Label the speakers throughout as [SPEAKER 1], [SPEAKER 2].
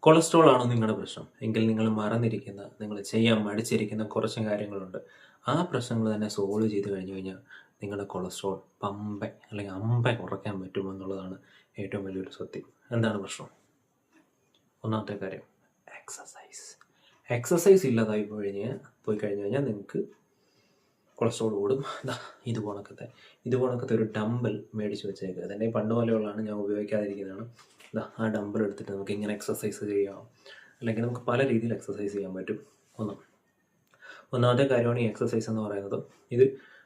[SPEAKER 1] Cholesterol ആണോ നിങ്ങളുടെ പ്രശ്നം എങ്കിൽ നിങ്ങൾ മറന്നിരിക്കുന്ന, നിങ്ങൾ ചെയ്യാൻ മടിച്ചിരിക്കുന്ന കുറച്ച് കാര്യങ്ങളുണ്ട്. ആ പ്രശ്നങ്ങൾ തന്നെ സോൾവ് ചെയ്ത് കഴിഞ്ഞു കഴിഞ്ഞാൽ നിങ്ങളുടെ കൊളസ്ട്രോൾ അല്ലെങ്കിൽ കുറയ്ക്കാൻ പറ്റുമെന്നുള്ളതാണ് ഏറ്റവും വലിയൊരു സത്യം. എന്താണ് പ്രശ്നം? ഒന്നാമത്തെ കാര്യം, എക്സസൈസ് ഇല്ലാതായി പോയി കഴിഞ്ഞു കഴിഞ്ഞാൽ നിങ്ങൾക്ക് കൊളസ്ട്രോൾ കൂടും. ഇത് പോണക്കത്തെ ഒരു ഡമ്പൽ മേടിച്ച് വെച്ചേക്കുക. അതെൻ്റെ പണ്ട് പോലെയുള്ളതാണ്, ഞാൻ ഉപയോഗിക്കാതിരിക്കുന്നതാണ്. ആ ഡമ്പൽ എടുത്തിട്ട് നമുക്ക് ഇങ്ങനെ എക്സസൈസ് ചെയ്യാം, അല്ലെങ്കിൽ നമുക്ക് പല രീതിയിൽ എക്സസൈസ് ചെയ്യാൻ പറ്റും. ഒന്നാമത്തെ കാര്യമാണ് ഈ എക്സസൈസ് എന്ന് പറയുന്നത്. ഇത്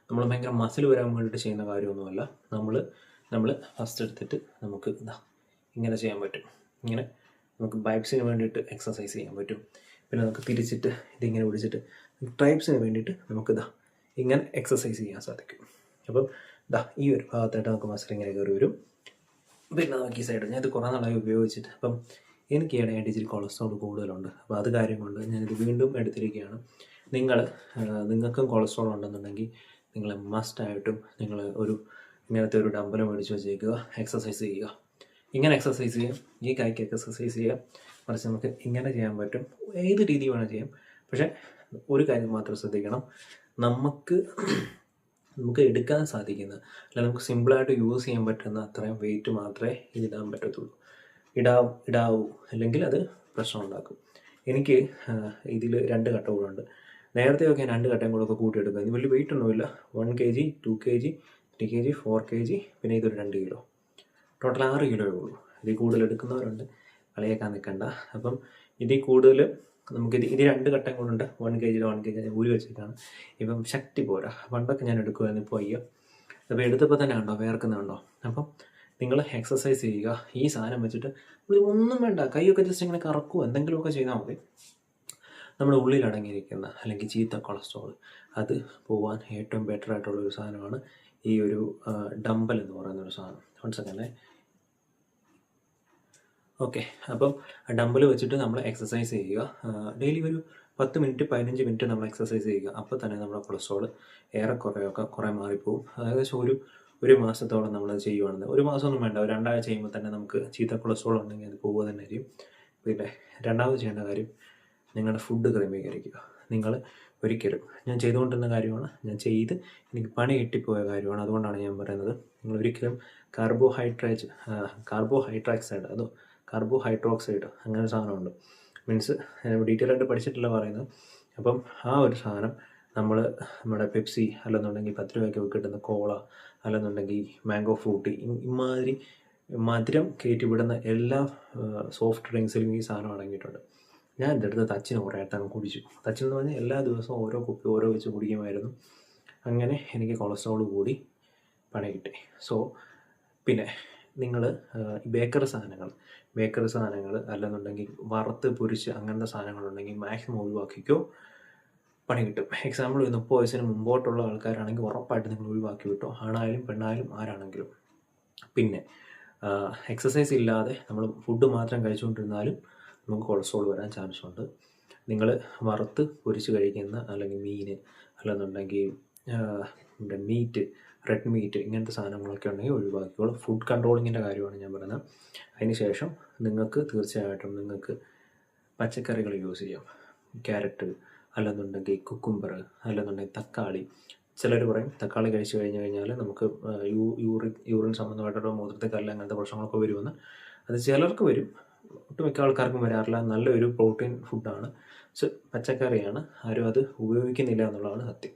[SPEAKER 1] നമ്മൾ ഭയങ്കര മസിൽ വരാൻ വേണ്ടിയിട്ട് ചെയ്യുന്ന കാര്യമൊന്നുമല്ല. നമ്മൾ ഫസ്റ്റ് എടുത്തിട്ട് നമുക്ക് ഇങ്ങനെ ചെയ്യാൻ പറ്റും. ഇങ്ങനെ നമുക്ക് ബൈപ്സിന് വേണ്ടിയിട്ട് എക്സസൈസ് ചെയ്യാൻ പറ്റും. പിന്നെ നമുക്ക് തിരിച്ചിട്ട് ഇതിങ്ങനെ പിടിച്ചിട്ട് ട്രൈപ്സിന് വേണ്ടിയിട്ട് നമുക്ക് ഇങ്ങനെ എക്സസൈസ് ചെയ്യാൻ സാധിക്കും. അപ്പം ഈ ഒരു ഭാഗത്തായിട്ട് നമുക്ക് മസിൽ ഇങ്ങനെ കയറി വരും. പിന്നെ നമുക്ക് ഈ സൈഡ്, ഞാൻ ഇത് കുറേ നാളായി ഉപയോഗിച്ചിട്ട് അപ്പം എനിക്ക് ഇടയായിട്ട് ഇച്ചിരി കൊളസ്ട്രോൾ കൂടുതലുണ്ട്. അപ്പോൾ അത് കാര്യം കൊണ്ട് ഞാനിത് വീണ്ടും എടുത്തിരിക്കുകയാണ്. നിങ്ങൾക്കും കൊളസ്ട്രോൾ ഉണ്ടെന്നുണ്ടെങ്കിൽ നിങ്ങൾ മസ്റ്റായിട്ടും നിങ്ങൾ ഇങ്ങനത്തെ ഒരു ഡമ്പൽ മേടിച്ച് വെച്ചേക്കുക, എക്സസൈസ് ചെയ്യുക. ഇങ്ങനെ എക്സസൈസ് ചെയ്യാം, ഈ കൈക്ക് എക്സസൈസ് ചെയ്യാം. മറിച്ച് നമുക്ക് ഇങ്ങനെ ചെയ്യാൻ പറ്റും, ഏത് രീതി വേണം ചെയ്യാം. പക്ഷേ ഒരു കാര്യം മാത്രം ശ്രദ്ധിക്കണം, നമുക്ക് എടുക്കാൻ സാധിക്കുന്ന, അല്ലെങ്കിൽ നമുക്ക് സിമ്പിളായിട്ട് യൂസ് ചെയ്യാൻ പറ്റുന്ന അത്രയും വെയിറ്റ് മാത്രമേ ഇതിടാൻ പറ്റത്തുള്ളൂ. ഇടാവൂ, അല്ലെങ്കിൽ അത് പ്രശ്നം ഉണ്ടാക്കും. എനിക്ക് ഇതിൽ 2 ഘട്ടങ്ങളുണ്ട്. നേരത്തെയൊക്കെ 2 ഘട്ടം കൂടെ കൂട്ടിയെടുക്കുക. ഇത് വലിയ വെയിറ്റ് ഒന്നുമില്ല. 1 kg, 2 kg, 3 kg, 4 kg, പിന്നെ ഇതൊരു 2 കിലോ. ടോട്ടൽ 6 കിലോയേ ഉള്ളൂ. ഇതിൽ കൂടുതൽ എടുക്കുന്നവരുണ്ട്, കളിയാക്കാൻ നിൽക്കണ്ട. അപ്പം ഇതിൽ കൂടുതൽ നമുക്കിത് 2 ഘട്ടം കൊണ്ടുണ്ട്. 1 kg 1 kg ഞാൻ ഊരി വെച്ചിട്ടാണ്. ഇപ്പം ശക്തി പോരാ. പണ്ടൊക്കെ ഞാൻ എടുക്കുമായിരുന്നു, ഇപ്പോൾ അയ്യോ. അപ്പോൾ എടുത്തപ്പോൾ തന്നെ ഉണ്ടോ വേർക്കുന്നുണ്ടോ. അപ്പം നിങ്ങൾ എക്സസൈസ് ചെയ്യുക. ഈ സാധനം വെച്ചിട്ട് ഒന്നും വേണ്ട, കൈയൊക്കെ ജസ്റ്റ് ഇങ്ങനെ കറക്കുക, എന്തെങ്കിലുമൊക്കെ ചെയ്താൽ മതി. നമ്മുടെ ഉള്ളിൽ അടങ്ങിയിരിക്കുന്ന അല്ലെങ്കിൽ ചീത്ത കൊളസ്ട്രോൾ അത് പോകാൻ ഏറ്റവും ബെറ്റർ ആയിട്ടുള്ളൊരു സാധനമാണ് ഈ ഒരു ഡമ്പൽ എന്ന് പറയുന്ന ഒരു സാധനം. മനസ്സിലാക്കല്ലേ? ഓക്കെ, അപ്പം ഡമ്പൽ വെച്ചിട്ട് നമ്മൾ എക്സസൈസ് ചെയ്യുക. ഡെയിലി ഒരു 10 മിനിറ്റ് 15 മിനിറ്റ് നമ്മൾ എക്സസൈസ് ചെയ്യുക. അപ്പോൾ തന്നെ നമ്മുടെ കൊളസ്ട്രോൾ കുറേ മാറിപ്പോവും. ഏകദേശം ഒരു മാസത്തോളം നമ്മളത് ചെയ്യുവാണെന്ന്. ഒരു മാസമൊന്നും വേണ്ട, ഒരു 2 ആഴ്ച ചെയ്യുമ്പോൾ തന്നെ നമുക്ക് ചീത്ത കൊളസ്ട്രോൾ ഉണ്ടെങ്കിൽ അത് പോവുക തന്നെ ചെയ്യും. പിന്നെ രണ്ടാമത് ചെയ്യേണ്ട കാര്യം, നിങ്ങളുടെ ഫുഡ് ക്രമീകരിക്കുക. നിങ്ങൾ ഒരിക്കലും, ഞാൻ ചെയ്തുകൊണ്ടിരുന്ന കാര്യമാണ്, എനിക്ക് പണി കിട്ടിപ്പോയ കാര്യമാണ്, അതുകൊണ്ടാണ് ഞാൻ പറയുന്നത്. നിങ്ങൾ ഒരിക്കലും കാർബോഹൈഡ്രോക്സൈഡ് അങ്ങനെ ഒരു സാധനമുണ്ട്. മീൻസ് ഡീറ്റെയിൽ ആയിട്ട് പഠിച്ചിട്ടില്ല പറയുന്നത്. അപ്പം ആ ഒരു സാധനം നമ്മുടെ പെപ്സി, അല്ലെന്നുണ്ടെങ്കിൽ 10 രൂപയ്ക്ക് കിട്ടുന്ന കോള, അല്ലെന്നുണ്ടെങ്കിൽ മാംഗോ ഫ്രൂട്ടി, ഇമാതിരി മധുരം കയറ്റിവിടുന്ന എല്ലാ സോഫ്റ്റ് ഡ്രിങ്ക്സിലും ഈ സാധനം അടങ്ങിയിട്ടുണ്ട്. ഞാൻ എൻ്റെ അടുത്ത് തച്ചിന് കുറേ ആയിട്ടങ്ങ് കുടിച്ചു. തച്ചെന്ന് പറഞ്ഞാൽ എല്ലാ ദിവസവും ഓരോ കുപ്പി വെച്ച് കുടിക്കുമായിരുന്നു. അങ്ങനെ എനിക്ക് കൊളസ്ട്രോൾ കൂടി പണി കിട്ടി. സോ പിന്നെ നിങ്ങൾ ബേക്കറി സാധനങ്ങൾ അല്ലെന്നുണ്ടെങ്കിൽ വറുത്ത് പൊരിച്ച് അങ്ങനത്തെ സാധനങ്ങളുണ്ടെങ്കിൽ മാക്സിമം ഒഴിവാക്കിക്കോ, പണി കിട്ടും. എക്സാമ്പിൾ 30 വയസ്സിന് മുമ്പോട്ടുള്ള ആൾക്കാരാണെങ്കിൽ ഉറപ്പായിട്ട് നിങ്ങൾ ഒഴിവാക്കി വിട്ടോ, ആണായാലും പെണ്ണായാലും ആരാണെങ്കിലും. പിന്നെ എക്സസൈസ് ഇല്ലാതെ നമ്മൾ ഫുഡ് മാത്രം കഴിച്ചുകൊണ്ടിരുന്നാലും നമുക്ക് കൊളസ്ട്രോൾ വരാൻ ചാൻസ് ഉണ്ട്. നിങ്ങൾ വറുത്ത് പൊരിച്ച് കഴിക്കുന്ന, അല്ലെങ്കിൽ മീൻ, അല്ലെന്നുണ്ടെങ്കിൽ റെഡ് മീറ്റ്, ഇങ്ങനത്തെ സാധനങ്ങളൊക്കെ ഉണ്ടെങ്കിൽ ഒഴിവാക്കിക്കോളും. ഫുഡ് കൺട്രോളിങ്ങിൻ്റെ കാര്യമാണ് ഞാൻ പറയുന്നത്. അതിന് ശേഷം തീർച്ചയായിട്ടും നിങ്ങൾക്ക് പച്ചക്കറികൾ യൂസ് ചെയ്യാം. ക്യാരറ്റ്, അല്ലെന്നുണ്ടെങ്കിൽ കുക്കുംബർ, അല്ലെന്നുണ്ടെങ്കിൽ തക്കാളി. ചിലർ പറയും തക്കാളി കഴിച്ചു കഴിഞ്ഞാൽ നമുക്ക് യൂറിൻ സംബന്ധമായിട്ടുള്ള മൂത്രത്തിൽ കല്ല് അങ്ങനത്തെ പ്രശ്നങ്ങളൊക്കെ വരുമെന്ന്. അത് ചിലർക്ക് വരും, ഒട്ടുമിക്ക ആൾക്കാർക്കും വരാറില്ല. നല്ലൊരു പ്രോട്ടീൻ ഫുഡാണ്, പച്ചക്കറിയാണ്. ആരും അത് ഉപയോഗിക്കുന്നില്ല എന്നുള്ളതാണ് സത്യം.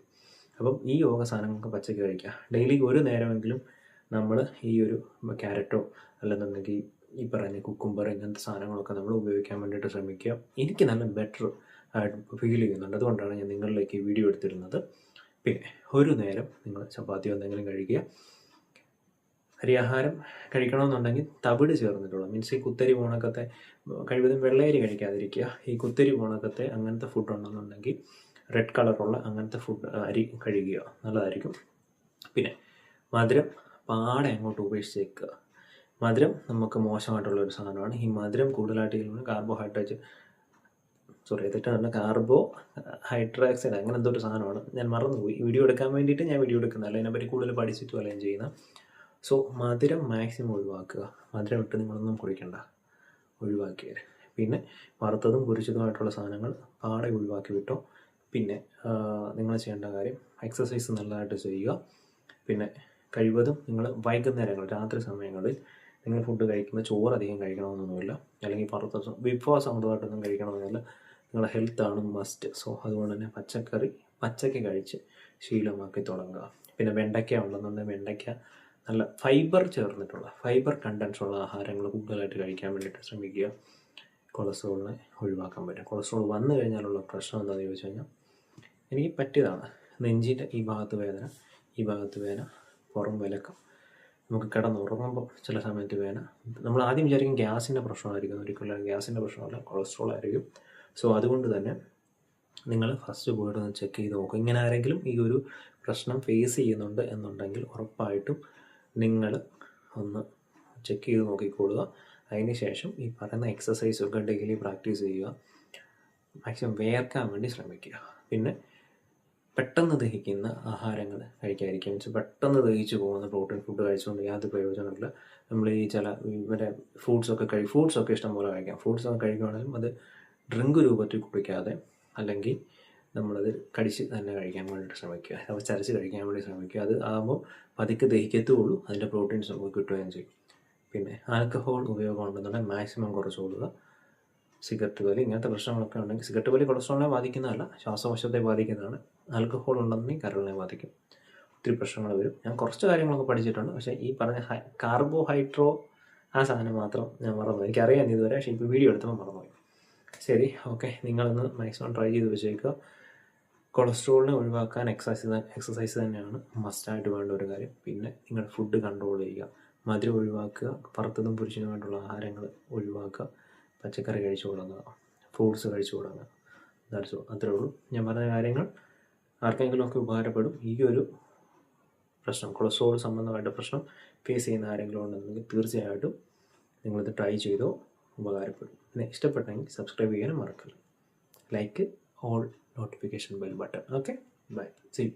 [SPEAKER 1] അപ്പം ഈ യോഗ സാധനങ്ങൾക്ക് പച്ചക്കറി കഴിക്കുക. ഡെയിലി ഒരു നേരമെങ്കിലും നമ്മൾ ഈ ഒരു ക്യാരറ്റോ, അല്ലെന്നുണ്ടെങ്കിൽ ഈ പറഞ്ഞ കുക്കുംബർ, ഇങ്ങനത്തെ സാധനങ്ങളൊക്കെ നമ്മൾ ഉപയോഗിക്കാൻ വേണ്ടിയിട്ട് ശ്രമിക്കുക. എനിക്ക് നല്ല ബെറ്റർ ആയിട്ട് ഫീൽ ചെയ്യുന്നുണ്ട്, അതുകൊണ്ടാണ് ഞാൻ നിങ്ങളിലേക്ക് വീഡിയോ എടുത്തിരുന്നത്. പിന്നെ ഒരു നേരം നിങ്ങൾ ചപ്പാത്തിയോ എന്തെങ്കിലും കഴിക്കുക. അരിയാഹാരം കഴിക്കണമെന്നുണ്ടെങ്കിൽ തവിട് ചേർന്നിട്ടുള്ള, മീൻസ് ഈ കുത്തരി പോണക്കത്തെ, കഴിവതും വെള്ളയരി കഴിക്കാതിരിക്കുക. ഈ കുത്തരി പോണക്കത്തെ അങ്ങനത്തെ ഫുഡ് ഉണ്ടെന്നുണ്ടെങ്കിൽ റെഡ് കളറുള്ള അങ്ങനത്തെ അരി കഴിക്കുക, നല്ലതായിരിക്കും. പിന്നെ മധുരം പാടെ അങ്ങോട്ട് ഉപേക്ഷിച്ചേക്കുക. മധുരം നമുക്ക് മോശമായിട്ടുള്ളൊരു സാധനമാണ്. ഈ മധുരം കൂടുതലായിട്ട് ചെയ്യുമ്പോൾ കാർബോഹൈഡ്രോക്സൈഡ് അങ്ങനെ എന്തോ ഒരു സാധനമാണ്, ഞാൻ മറന്നുപോയി. വീഡിയോ എടുക്കാൻ വേണ്ടിയിട്ട് ഞാൻ വീഡിയോ എടുക്കുന്നതല്ല, അതിനെപ്പറ്റി കൂടുതൽ പഠിച്ചിട്ടും അല്ല ഞാൻ ചെയ്യുന്നത്. സോ മധുരം മാക്സിമം ഒഴിവാക്കുക. മധുരം ഇട്ട് നിങ്ങളൊന്നും കുടിക്കണ്ട, ഒഴിവാക്കിയാൽ. പിന്നെ വറുത്തതും പൊരിച്ചതുമായിട്ടുള്ള സാധനങ്ങൾ പാടെ ഒഴിവാക്കി വിട്ടോ. പിന്നെ നിങ്ങൾ ചെയ്യേണ്ട കാര്യം എക്സസൈസ് നല്ലതായിട്ട് ചെയ്യുക. പിന്നെ കഴിവതും നിങ്ങൾ വൈകുന്നേരങ്ങൾ രാത്രി സമയങ്ങളിൽ നിങ്ങൾ ഫുഡ് കഴിക്കുമ്പോൾ ചോറ് അധികം കഴിക്കണമെന്നൊന്നുമില്ല, അല്ലെങ്കിൽ പുറത്ത് വിഭവസമൃദ്ധമായിട്ടൊന്നും കഴിക്കണമെന്നില്ല. നിങ്ങളുടെ ഹെൽത്താണ് മസ്റ്റ്. സോ അതുകൊണ്ട് തന്നെ പച്ചയ്ക്ക് കഴിച്ച് ശീലമാക്കി തുടങ്ങുക. പിന്നെ വെണ്ടയ്ക്ക ഉണ്ടെന്നുണ്ടെങ്കിൽ വെണ്ടയ്ക്ക നല്ല ഫൈബർ ചേർന്നിട്ടുള്ള ഫൈബർ കണ്ടൻസ് ഉള്ള ആഹാരങ്ങൾ കൂടുതലായിട്ട് കഴിക്കാൻ വേണ്ടിയിട്ട് ശ്രമിക്കുക. കൊളസ്ട്രോളിനെ ഒഴിവാക്കാൻ പറ്റും. കൊളസ്ട്രോൾ വന്നു കഴിഞ്ഞാലുള്ള പ്രശ്നം എന്താണെന്ന് ചോദിച്ചു കഴിഞ്ഞാൽ, എനിക്ക് പറ്റിയതാണ് നെഞ്ചിൻ്റെ ഈ ഭാഗത്ത് വേദന, പുറം വിലക്കം, നമുക്ക് കിടന്നുറങ്ങുമ്പോൾ ചില സമയത്ത് വേദന. നമ്മൾ ആദ്യം വിചാരിക്കും ഗ്യാസിൻ്റെ പ്രശ്നമായിരിക്കും, ഒരിക്കലും ഗ്യാസിൻ്റെ പ്രശ്നമല്ല, കൊളസ്ട്രോൾ ആയിരിക്കും. സോ അതുകൊണ്ട് തന്നെ നിങ്ങൾ ഫസ്റ്റ് പോയിട്ട് ഒന്ന് ചെക്ക് ചെയ്ത് നോക്കുക. ഇങ്ങനെ ആരെങ്കിലും ഈ ഒരു പ്രശ്നം ഫേസ് ചെയ്യുന്നുണ്ട് എന്നുണ്ടെങ്കിൽ ഉറപ്പായിട്ടും നിങ്ങൾ ഒന്ന് ചെക്ക് ചെയ്ത് നോക്കിക്കൊള്ളുക. അതിന് ശേഷം ഈ പറയുന്ന എക്സസൈസൊക്കെ ഡെയിലി പ്രാക്ടീസ് ചെയ്യുക. മാക്സിമം വേർക്കാൻ വേണ്ടി ശ്രമിക്കുക. പിന്നെ പെട്ടെന്ന് ദഹിക്കുന്ന ആഹാരങ്ങൾ കഴിക്കാതിരിക്കുക. മീൻസ് പെട്ടെന്ന് ദഹിച്ചു പോകുന്ന പ്രോട്ടീൻ ഫുഡ് കഴിച്ചുകൊണ്ട് യാതൊരു പ്രയോജനമില്ല. നമ്മൾ ഈ ചില ഇവരെ ഫ്രൂട്ട്സൊക്കെ ഇഷ്ടംപോലെ കഴിക്കാം. ഫ്രൂട്ട്സൊക്കെ കഴിക്കുകയാണെങ്കിലും അത് ഡ്രിങ്ക് രൂപത്തിൽ കുടിക്കാതെ, അല്ലെങ്കിൽ നമ്മളത് കടിച്ച് തന്നെ കഴിക്കാൻ വേണ്ടിയിട്ട് ശ്രമിക്കുക, അപ്പോൾ ചരച്ച് കഴിക്കാൻ വേണ്ടി ശ്രമിക്കുക. അത് ആകുമ്പോൾ പതുക്കെ ദഹിക്കത്തുള്ളൂ, അതിൻ്റെ പ്രോട്ടീൻസ് നമുക്ക് കിട്ടുകയും ചെയ്യും. പിന്നെ ആൽക്കഹോൾ ഉപയോഗം ഉണ്ടെന്നുണ്ടെങ്കിൽ മാക്സിമം കുറച്ച് കൊടുക്കുക. സിഗരറ്റ് വലി, ഇങ്ങനത്തെ പ്രശ്നങ്ങളൊക്കെ ഉണ്ടെങ്കിൽ, സിഗരറ്റ് വലി കൊളസ്ട്രോളിനെ ബാധിക്കുന്നതല്ല, ശ്വാസകോശത്തെ ബാധിക്കുന്നതാണ്. ആൽക്കഹോൾ ഉണ്ടെന്നുണ്ടെങ്കിൽ കരളിനെ ബാധിക്കും. ഒത്തിരി പ്രശ്നങ്ങൾ വരും. ഞാൻ കുറച്ച് കാര്യങ്ങളൊക്കെ പഠിച്ചിട്ടുണ്ട്, പക്ഷേ ഈ പറഞ്ഞ കാർബോഹൈഡ്രോ ആ സാധനം മാത്രം ഞാൻ മറന്നുപോയി. എനിക്കറിയാം ഇതുവരെ, പക്ഷേ ഇപ്പോൾ വീഡിയോ എടുത്തപ്പോൾ മറന്നുപോയി. ശരി, ഓക്കെ. നിങ്ങളൊന്ന് മാക്സിമം ട്രൈ ചെയ്ത് വെച്ചേക്കുക. കൊളസ്ട്രോളിനെ ഒഴിവാക്കാൻ എക്സസൈസ് തന്നെയാണ് മസ്റ്റായിട്ട് വേണ്ട ഒരു കാര്യം. പിന്നെ നിങ്ങളുടെ ഫുഡ് കൺട്രോൾ ചെയ്യുക, മധുരം ഒഴിവാക്കുക, വറുത്തതും പൊരിച്ചതുമായിട്ടുള്ള ആഹാരങ്ങൾ ഒഴിവാക്കുക, പച്ചക്കറി കഴിച്ചു തുടങ്ങുക, ഫ്രൂട്ട്സ് കഴിച്ചു തുടങ്ങുക. അത്രേ ഉള്ളൂ. ഞാൻ പറഞ്ഞ കാര്യങ്ങൾ ആർക്കെങ്കിലുമൊക്കെ ഉപകാരപ്പെടും. ഈ ഒരു പ്രശ്നം, കൊളസ്ട്രോൾ സംബന്ധമായിട്ട് പ്രശ്നം ഫേസ് ചെയ്യുന്ന ആരെങ്കിലും ഉണ്ടെന്നുണ്ടെങ്കിൽ തീർച്ചയായിട്ടും നിങ്ങളിത് ട്രൈ ചെയ്തോ, ഉപകാരപ്പെടും. പിന്നെ ഇഷ്ടപ്പെട്ടെങ്കിൽ സബ്സ്ക്രൈബ് ചെയ്യാനും മറക്കരുത്. Like, all notification bell button. Okay, bye, see U.